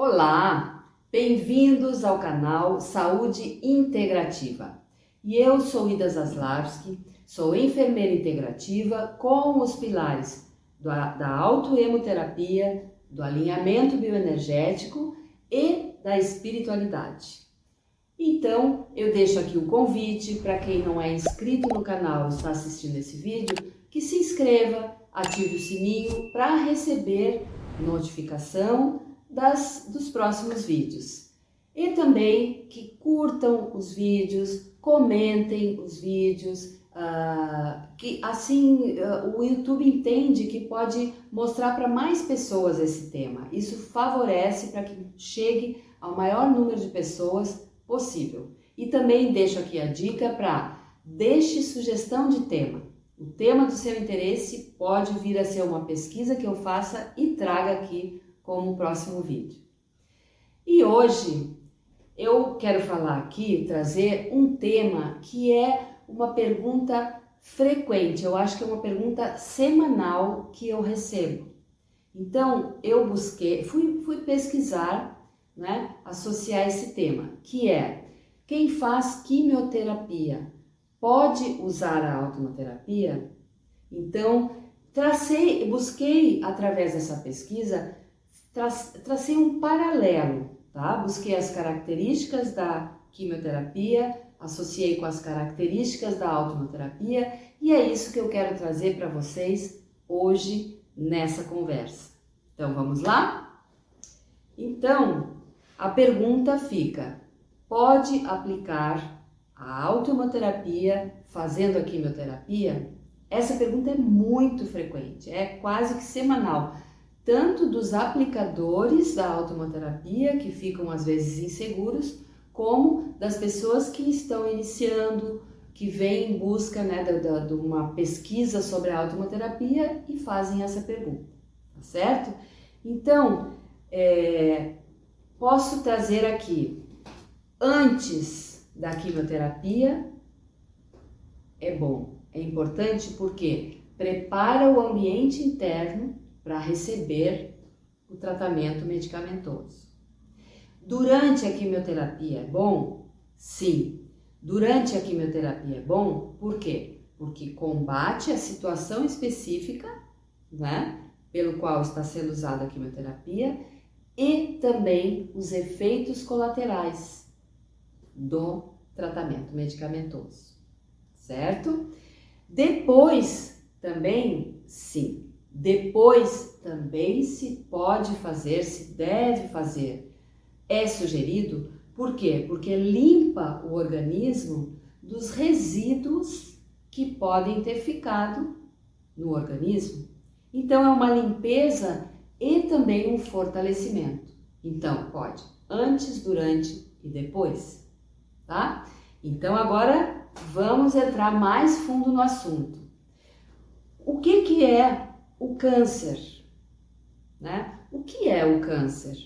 Olá, bem-vindos ao canal Saúde Integrativa. E eu sou Ida Zaslavski, sou enfermeira integrativa com os pilares da autoemoterapia, do alinhamento bioenergético e da espiritualidade. Então, eu deixo aqui o convite para quem não é inscrito no canal e está assistindo esse vídeo, que se inscreva, ative o sininho para receber notificação dos próximos vídeos. E também que curtam os vídeos, comentem os vídeos, que assim o YouTube entende que pode mostrar para mais pessoas esse tema. Isso favorece para que chegue ao maior número de pessoas possível. E também deixo aqui a dica para deixe sugestão de tema. O tema do seu interesse pode vir a ser uma pesquisa que eu faça e traga aqui como próximo vídeo. E hoje eu quero falar aqui, trazer um tema que é uma pergunta frequente, eu acho que é uma pergunta semanal que eu recebo. Então eu fui pesquisar, né, associar esse tema, que é: quem faz quimioterapia pode usar a autoterapia? Então busquei através dessa pesquisa, tracei um paralelo, tá? Busquei as características da quimioterapia, associei com as características da autoterapia e é isso que eu quero trazer para vocês hoje nessa conversa. Então vamos lá? Então a pergunta fica: pode aplicar a autoterapia fazendo a quimioterapia? Essa pergunta é muito frequente, é quase que semanal. Tanto dos aplicadores da autoterapia, que ficam às vezes inseguros, como das pessoas que estão iniciando, que vêm em busca, né, de uma pesquisa sobre a autoterapia e fazem essa pergunta, tá certo? Então, posso trazer aqui, antes da quimioterapia, é bom, é importante porque prepara o ambiente interno para receber o tratamento medicamentoso. Durante a quimioterapia é bom? Sim. Durante a quimioterapia é bom, por quê? Porque combate a situação específica, né, pelo qual está sendo usada a quimioterapia e também os efeitos colaterais do tratamento medicamentoso, certo? Depois também, sim. Depois também se pode fazer, se deve fazer. É sugerido, por quê? Porque limpa o organismo dos resíduos que podem ter ficado no organismo. Então é uma limpeza e também um fortalecimento. Então pode antes, durante e depois, tá? Então agora vamos entrar mais fundo no assunto. O que é o câncer, né? O que é o câncer?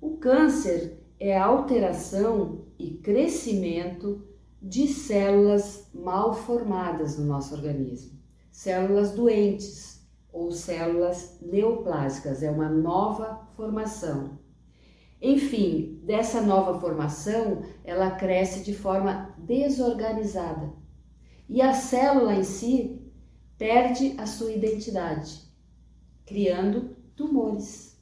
O câncer é a alteração e crescimento de células mal formadas no nosso organismo, células doentes ou células neoplásicas, é uma nova formação. Enfim, dessa nova formação, ela cresce de forma desorganizada e a célula em si perde a sua identidade, criando tumores.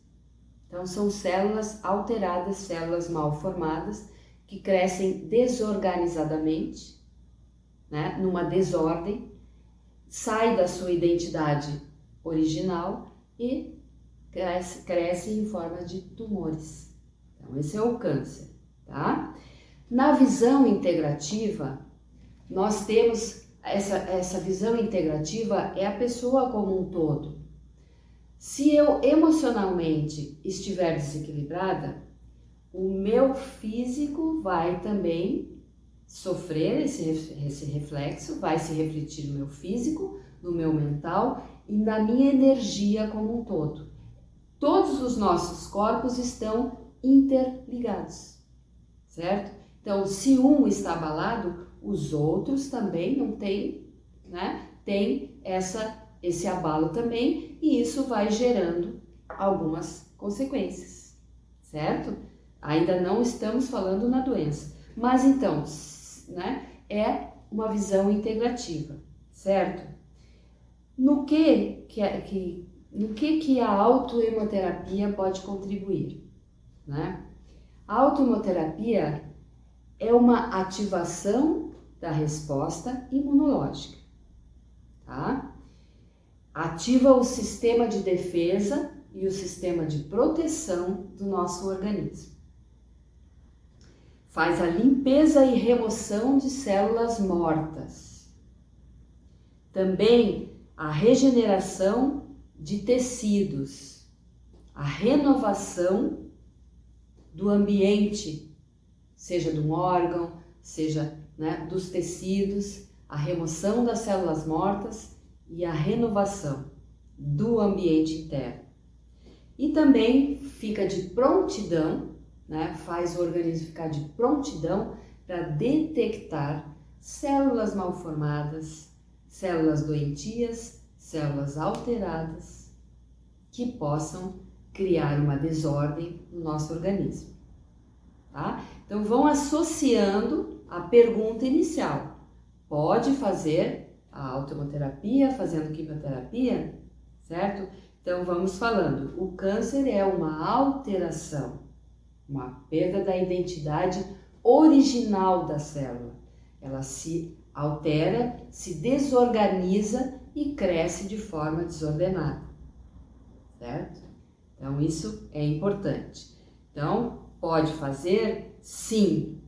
Então são células alteradas, células mal formadas, que crescem desorganizadamente, né, numa desordem, sai da sua identidade original e cresce em forma de tumores. Então esse é o câncer, tá? Na visão integrativa, nós temos essa visão integrativa, é a pessoa como um todo. Se eu emocionalmente estiver desequilibrada, o meu físico vai também sofrer esse reflexo, vai se refletir no meu físico, no meu mental e na minha energia como um todo. Todos os nossos corpos estão interligados, certo? Então, se um está abalado, os outros também não têm, né? Tem esse abalo também, e isso vai gerando algumas consequências, certo? Ainda não estamos falando na doença. Mas então, né, é uma visão integrativa, certo? No que a autohemoterapia pode contribuir, né? A autohemoterapia é uma ativação da resposta imunológica, tá? Ativa o sistema de defesa e o sistema de proteção do nosso organismo. Faz a limpeza e remoção de células mortas. Também a regeneração de tecidos, a renovação do ambiente, seja de um órgão, seja, né, dos tecidos, a remoção das células mortas e a renovação do ambiente interno. E também fica de prontidão, né, faz o organismo ficar de prontidão para detectar células mal formadas, células doentias, células alteradas que possam criar uma desordem no nosso organismo, tá? Então vão associando a pergunta inicial. Pode fazer a autohemoterapia fazendo quimioterapia, certo? Então vamos falando. O câncer é uma alteração, uma perda da identidade original da célula. Ela se altera, se desorganiza e cresce de forma desordenada, certo? Então isso é importante. Então, pode fazer? Sim.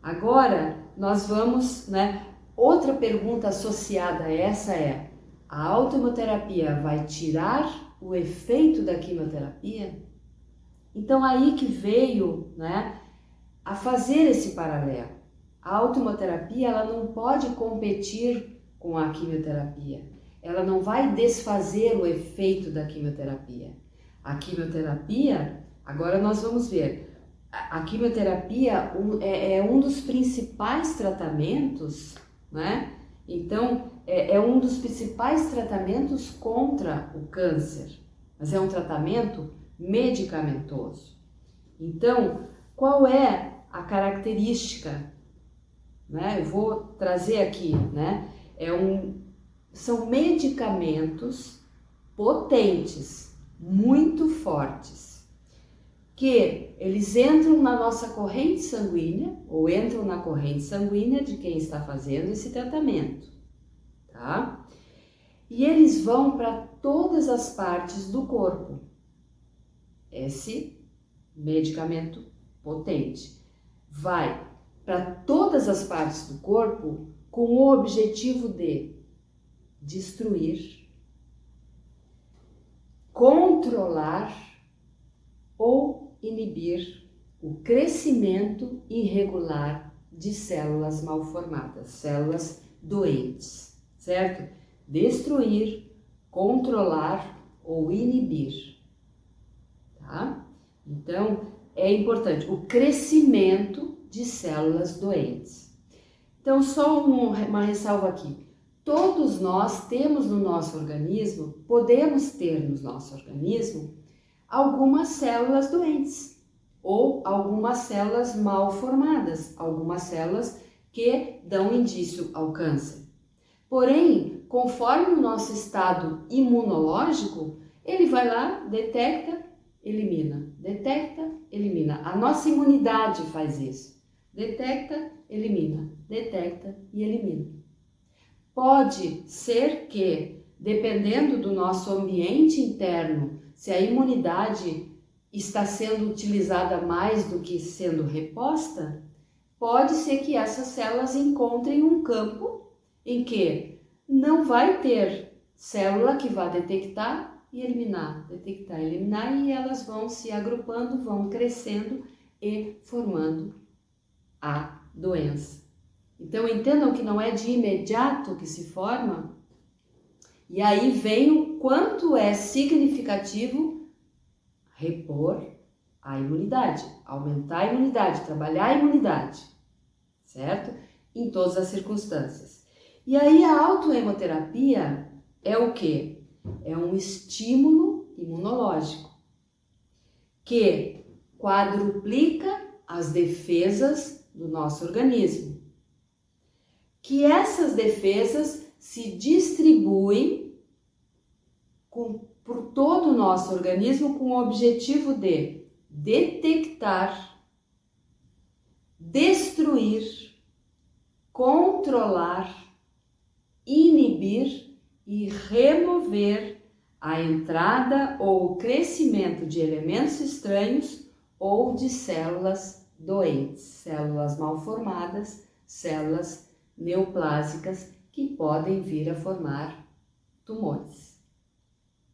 Agora, nós vamos, né? Outra pergunta associada a essa é: a autohemoterapia vai tirar o efeito da quimioterapia? Então, aí que veio, né, a fazer esse paralelo. A autohemoterapia, ela não pode competir com a quimioterapia. Ela não vai desfazer o efeito da quimioterapia. A quimioterapia, agora nós vamos ver, a quimioterapia é um dos principais tratamentos, né? Então, é um dos principais tratamentos contra o câncer, mas é um tratamento medicamentoso. Então, qual é a característica, né? Eu vou trazer aqui, né? São medicamentos potentes, muito fortes, que eles entram na nossa corrente sanguínea, ou entram na corrente sanguínea de quem está fazendo esse tratamento, tá? E eles vão para todas as partes do corpo. Esse medicamento potente vai para todas as partes do corpo com o objetivo de destruir, controlar ou inibir o crescimento irregular de células mal formadas, células doentes, certo? Destruir, controlar ou inibir, tá? Então, é importante o crescimento de células doentes. Então, só uma ressalva aqui. Todos nós temos no nosso organismo, podemos ter no nosso organismo, algumas células doentes ou algumas células mal formadas, algumas células que dão indício ao câncer. Porém, conforme o nosso estado imunológico, ele vai lá, detecta, elimina, detecta, elimina. A nossa imunidade faz isso. Detecta, elimina, detecta e elimina. Pode ser que, dependendo do nosso ambiente interno, se a imunidade está sendo utilizada mais do que sendo reposta, pode ser que essas células encontrem um campo em que não vai ter célula que vá detectar e eliminar, detectar e eliminar, e elas vão se agrupando, vão crescendo e formando a doença. Então entendam que não é de imediato que se forma, e aí vem o quanto é significativo repor a imunidade, aumentar a imunidade, trabalhar a imunidade, certo? Em todas as circunstâncias. E aí a autohemoterapia é o quê? É um estímulo imunológico que quadruplica as defesas do nosso organismo. Que essas defesas se distribuem por todo o nosso organismo com o objetivo de detectar, destruir, controlar, inibir e remover a entrada ou o crescimento de elementos estranhos ou de células doentes, células mal formadas, células neoplásicas que podem vir a formar tumores.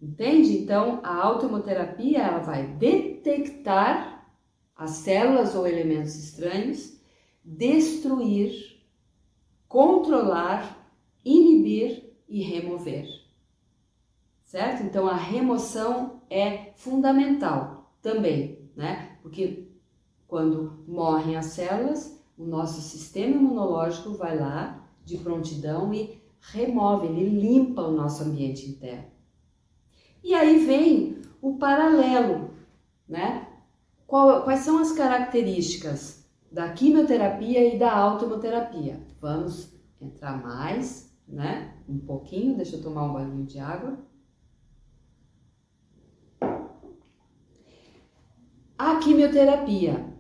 Entende? Então, a autohemoterapia ela vai detectar as células ou elementos estranhos, destruir, controlar, inibir e remover. Certo? Então, a remoção é fundamental também, né? Porque quando morrem as células, o nosso sistema imunológico vai lá de prontidão e remove, ele limpa o nosso ambiente interno. E aí vem o paralelo, né? Quais são as características da quimioterapia e da autohemoterapia? Vamos entrar mais, né? Um pouquinho, deixa eu tomar um golinho de água. A quimioterapia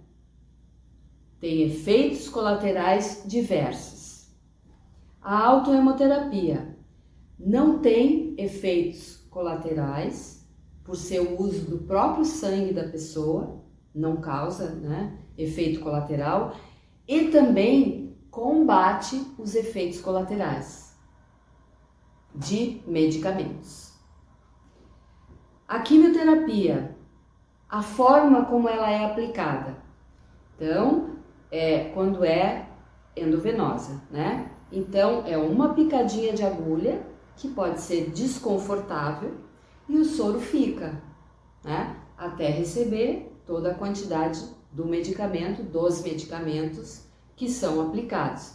tem efeitos colaterais diversos. A autohemoterapia não tem efeitos colaterais por ser o uso do próprio sangue da pessoa, não causa, né, efeito colateral e também combate os efeitos colaterais de medicamentos. A quimioterapia, a forma como ela é aplicada, então, quando é endovenosa, né? Então, é uma picadinha de agulha que pode ser desconfortável e o soro fica, né? Até receber toda a quantidade do medicamento, dos medicamentos que são aplicados.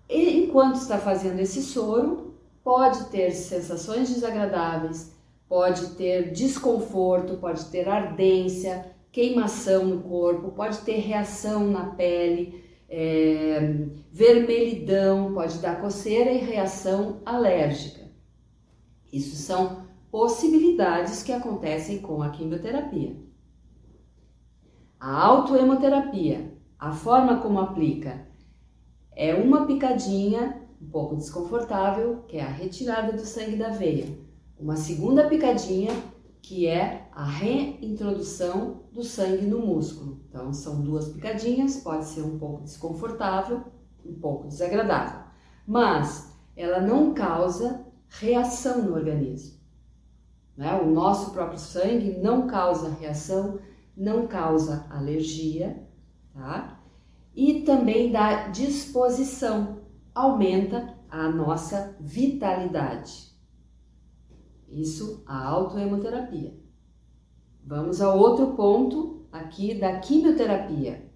E, enquanto está fazendo esse soro, pode ter sensações desagradáveis, pode ter desconforto, pode ter ardência, queimação no corpo, pode ter reação na pele, vermelhidão, pode dar coceira e reação alérgica. Isso são possibilidades que acontecem com a quimioterapia. A autohemoterapia, a forma como aplica, é uma picadinha um pouco desconfortável, que é a retirada do sangue da veia. Uma segunda picadinha, que é a reintrodução do sangue no músculo. Então, são duas picadinhas, pode ser um pouco desconfortável, um pouco desagradável, mas ela não causa reação no organismo, né? O nosso próprio sangue não causa reação, não causa alergia, tá? E também dá disposição, aumenta a nossa vitalidade. Isso, a autohemoterapia. Vamos ao outro ponto aqui da quimioterapia.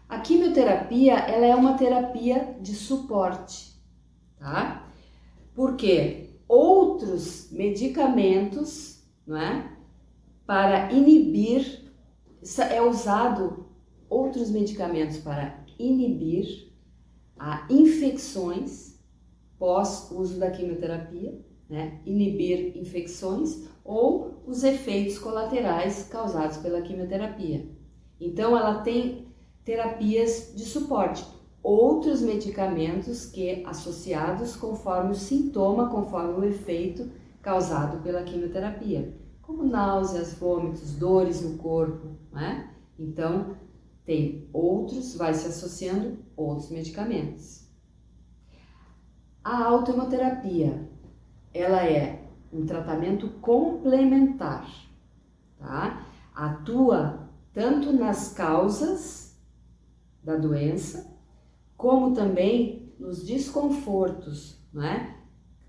A quimioterapia, ela é uma terapia de suporte, tá? Porque outros medicamentos, não é? Para inibir, é usado outros medicamentos para inibir a infecções pós uso da quimioterapia, né? Inibir infecções ou os efeitos colaterais causados pela quimioterapia. Então, ela tem terapias de suporte, outros medicamentos que associados conforme o sintoma, conforme o efeito causado pela quimioterapia, como náuseas, vômitos, dores no corpo, né? Então, tem outros, vai se associando outros medicamentos. A autohemoterapia, ela é um tratamento complementar, tá? Atua tanto nas causas da doença, como também nos desconfortos, né?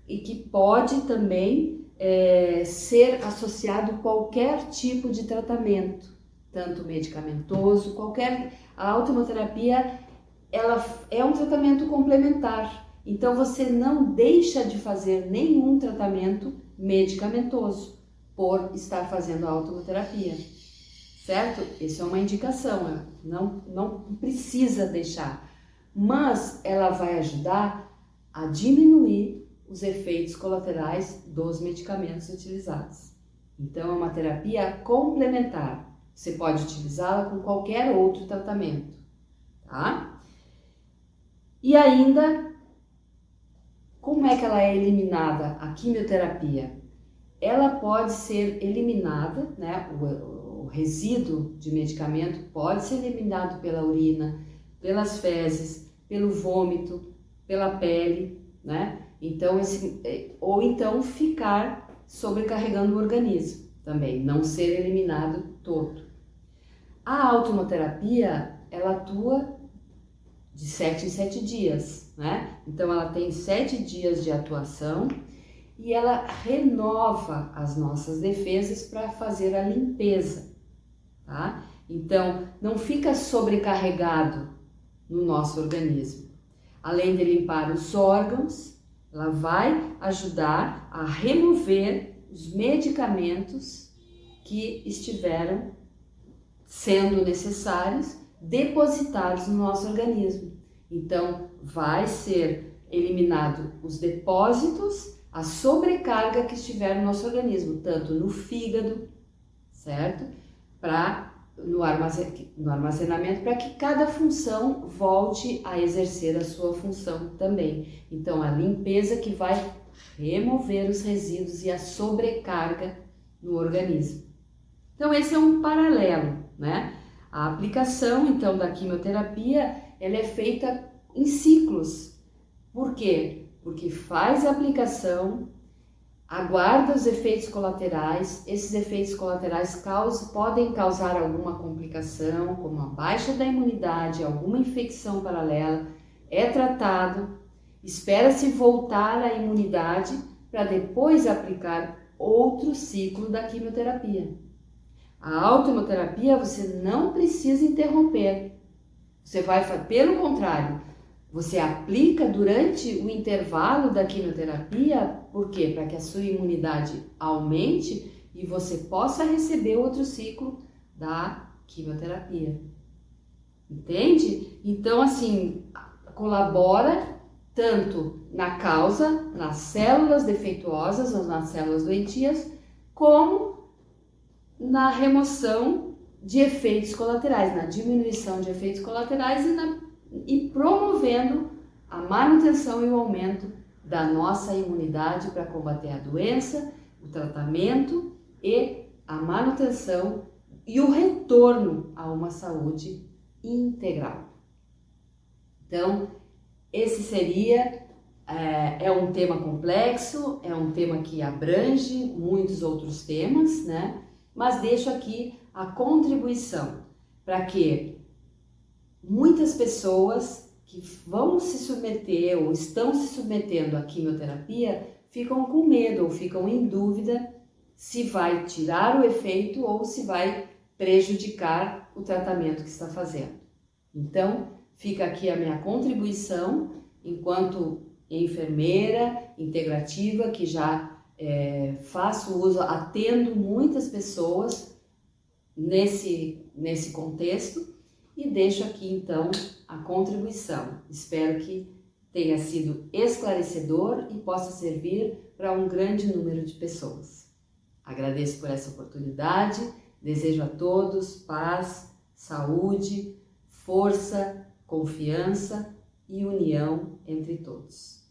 E que pode também ser associado a qualquer tipo de tratamento, tanto medicamentoso, a autohemoterapia, ela é um tratamento complementar. Então, você não deixa de fazer nenhum tratamento medicamentoso por estar fazendo a autohemoterapia, certo? Isso é uma indicação, não precisa deixar, mas ela vai ajudar a diminuir os efeitos colaterais dos medicamentos utilizados. Então, é uma terapia complementar. Você pode utilizá-la com qualquer outro tratamento, tá? E ainda, como é que ela é eliminada, a quimioterapia? Ela pode ser eliminada, né? O resíduo de medicamento pode ser eliminado pela urina, pelas fezes, pelo vômito, pela pele, né? Então, ou então ficar sobrecarregando o organismo também, não ser eliminado todo. A automoterapia, ela atua de 7 em 7 dias, né? Então, ela tem 7 dias de atuação e ela renova as nossas defesas para fazer a limpeza, tá? Então, não fica sobrecarregado no nosso organismo. Além de limpar os órgãos, ela vai ajudar a remover os medicamentos que estiveram sendo necessários, depositados no nosso organismo. Então, vai ser eliminado os depósitos, a sobrecarga que estiver no nosso organismo, tanto no fígado, certo? No armazenamento, para que cada função volte a exercer a sua função também. Então, a limpeza que vai remover os resíduos e a sobrecarga no organismo. Então, esse é um paralelo, né? A aplicação, então, da quimioterapia, ela é feita em ciclos. Por quê? Porque faz a aplicação, aguarda os efeitos colaterais, esses efeitos colaterais podem causar alguma complicação, como a baixa da imunidade, alguma infecção paralela, é tratado, espera-se voltar à imunidade para depois aplicar outro ciclo da quimioterapia. A autoimunoterapia você não precisa interromper, você vai, pelo contrário, você aplica durante o intervalo da quimioterapia, por quê? Para que a sua imunidade aumente e você possa receber outro ciclo da quimioterapia. Entende? Então, assim, colabora tanto na causa, nas células defeituosas ou nas células doentias, como na remoção de efeitos colaterais, na diminuição de efeitos colaterais e promovendo a manutenção e o aumento da nossa imunidade para combater a doença, o tratamento e a manutenção e o retorno a uma saúde integral. Então, esse seria, é um tema complexo, é um tema que abrange muitos outros temas, né? Mas deixo aqui a contribuição para que muitas pessoas que vão se submeter ou estão se submetendo à quimioterapia ficam com medo ou ficam em dúvida se vai tirar o efeito ou se vai prejudicar o tratamento que está fazendo. Então, fica aqui a minha contribuição enquanto enfermeira integrativa que já faço uso, atendo muitas pessoas nesse contexto e deixo aqui então a contribuição. Espero que tenha sido esclarecedor e possa servir para um grande número de pessoas. Agradeço por essa oportunidade, desejo a todos paz, saúde, força, confiança e união entre todos.